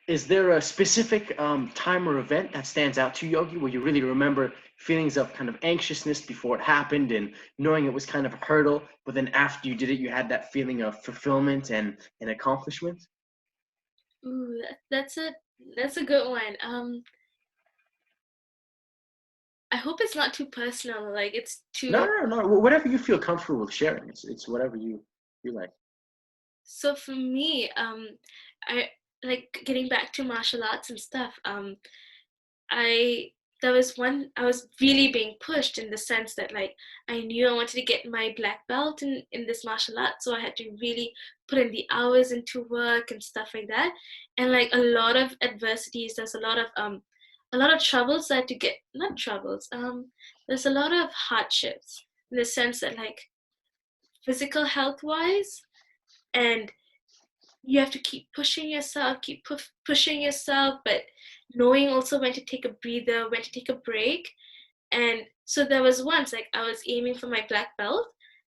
Is there a specific time or event that stands out to you, Yogi, where you really remember feelings of kind of anxiousness before it happened and knowing it was kind of a hurdle, but then after you did it, you had that feeling of fulfillment and accomplishment? Ooh, that's a good one. I hope it's not too personal. Like it's No, too. no, no, no. Whatever you feel comfortable with sharing. It's whatever you like. So for me, I like getting back to martial arts and stuff. I there was one I was really being pushed in the sense that like I knew I wanted to get my black belt in this martial art, so I had to really put in the hours into work and stuff like that. And like a lot of adversities, there's a lot of troubles that I had to get not troubles, there's a lot of hardships in the sense that like physical health wise, and you have to keep pushing yourself, keep pushing yourself, but knowing also when to take a breather, when to take a break. And so there was once like I was aiming for my black belt,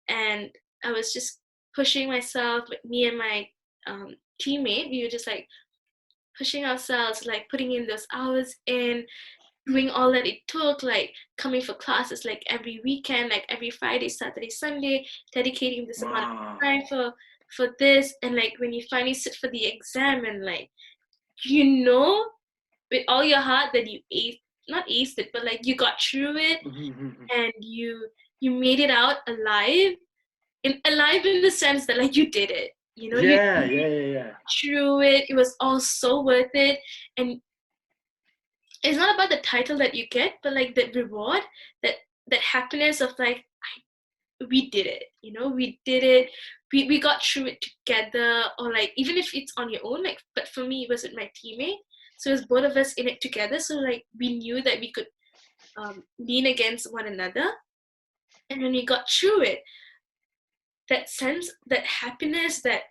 and I was just pushing myself. Like me and my teammate, we were just like pushing ourselves, like putting in those hours in, doing all that it took, like coming for classes like every weekend, like every Friday, Saturday, Sunday, dedicating this amount of Wow. time for this. And like when you finally sit for the exam and like you know with all your heart that you aced, not aced it, but like you got through it, Mhm. and you made it out alive, alive in the sense that like you did it, you know, you Yeah, did yeah, it yeah, yeah. through it. It was all so worth it. And it's not about the title that you get, but like the reward, that that happiness of like we did it, you know, we did it, we got through it together. Or like even if it's on your own, like, but for me it was with my teammate, so it was both of us in it together, so like we knew that we could lean against one another. And when we got through it, that sense, that happiness, that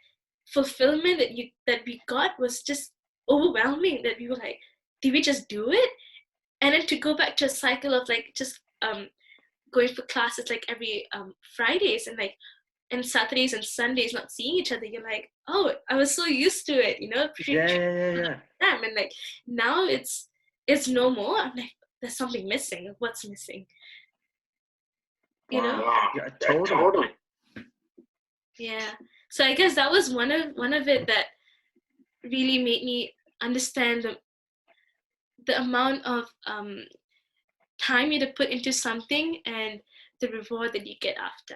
fulfillment that we got was just overwhelming, that we were like, did we just do it? And then to go back to a cycle of like just going for classes like every Fridays, and like and Saturdays and Sundays not seeing each other, you're like, oh, I was so used to it, you know, Yeah, yeah, yeah, yeah. them. And like now it's no more. I'm like, there's something missing. What's missing? You know? Wow. Wow. Yeah, Yeah, totally. totally. Yeah. So I guess that was one of it that really made me understand the amount of time you had to put into something and the reward that you get after.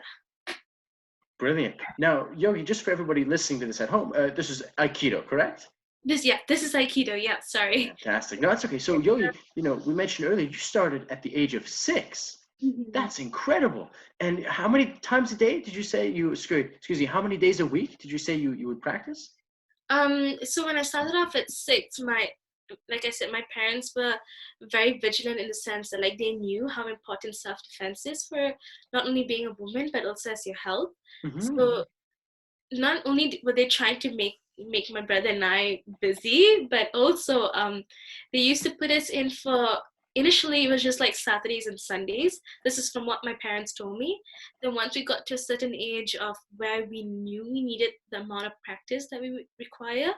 Brilliant. Now, Yogi, just for everybody listening to this at home, this is Aikido, correct? This is Aikido. Yeah, sorry. Fantastic. No, that's okay. So, Yogi, we mentioned earlier you started at the age of 6. Mhm. That's incredible. And how many times a day did you say excuse me, how many days a week did you say you would practice? So when I started off at 6, like I said, my parents were very vigilant in the sense that like they knew how important self-defense is for not only being a woman but also as your health. Hmm. So not only were they trying to make my brother and I busy, but also they used to put us in for, initially it was just like Saturdays and Sundays. This is from what my parents told me. Then once we got to a certain age of where we knew we needed the amount of practice that we would require,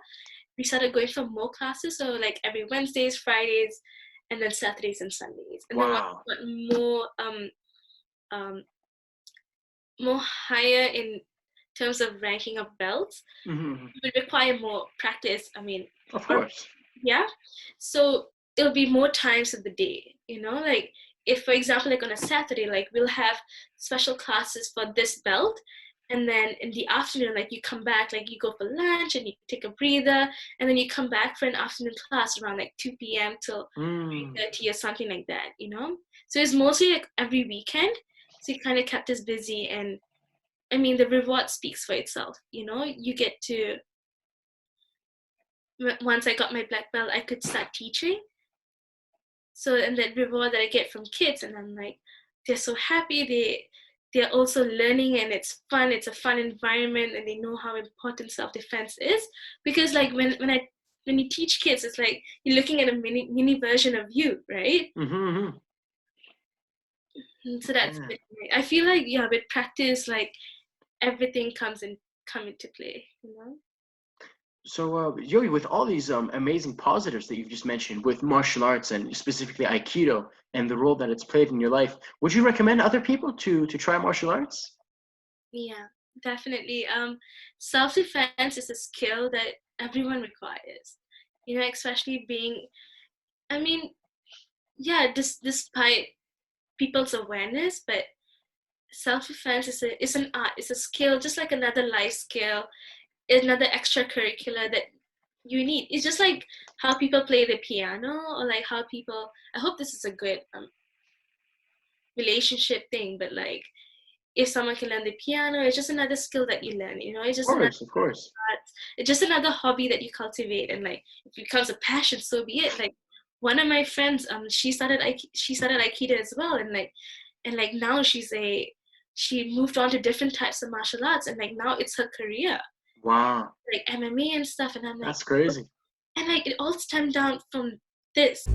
we started going for more classes. So like every Wednesdays, Fridays, and then Saturdays and Sundays. And then once Wow. we got um, more higher in terms of ranking of belts, Hmm. it would require more practice. I mean, Of or course. yeah. So it'll be more times of the day, you know, like if for example, like on a Saturday, like we'll have special classes for this belt. And then in the afternoon, like you come back, like you go for lunch and you take a breather, and then you come back for an afternoon class around like 2 p.m. till Mm. 3:30 or something like that, you know? So it's mostly like every weekend. So it kind of kept us busy. And I mean, the reward speaks for itself. You know, you get to, once I got my black belt, I could start teaching. So, and that reward that I get from kids, and I'm like, they're so happy. They're also learning, and it's fun. It's a fun environment, and they know how important self defense is. Because like when you teach kids, it's like you're looking at a mini version of you, right? Hmm. And so that's Yeah. been, I feel like yeah, with practice, like everything come into play, you know. Yogi, with all these amazing positives that you've just mentioned with martial arts and specifically Aikido and the role that it's played in your life, would you recommend other people to try martial arts? Yeah, definitely. Self-defense is a skill that everyone requires. You know, especially being, I mean, yeah, despite people's awareness, but self-defense is an art, it's a skill, just like another life skill, another extracurricular that you need. It's just like how people play the piano, or like how people. I hope this is a good relationship thing, but like if someone can learn the piano, it's just another skill that you learn. You know, it's Of just another course, of course. art. It's just another hobby that you cultivate, and like if it becomes a passion, so be it. Like one of my friends, she started Aikido as well, and like now she moved on to different types of martial arts, and like now it's her career, Wow, like MMA and stuff. And I'm like, that's crazy. and like it all stemmed down from this.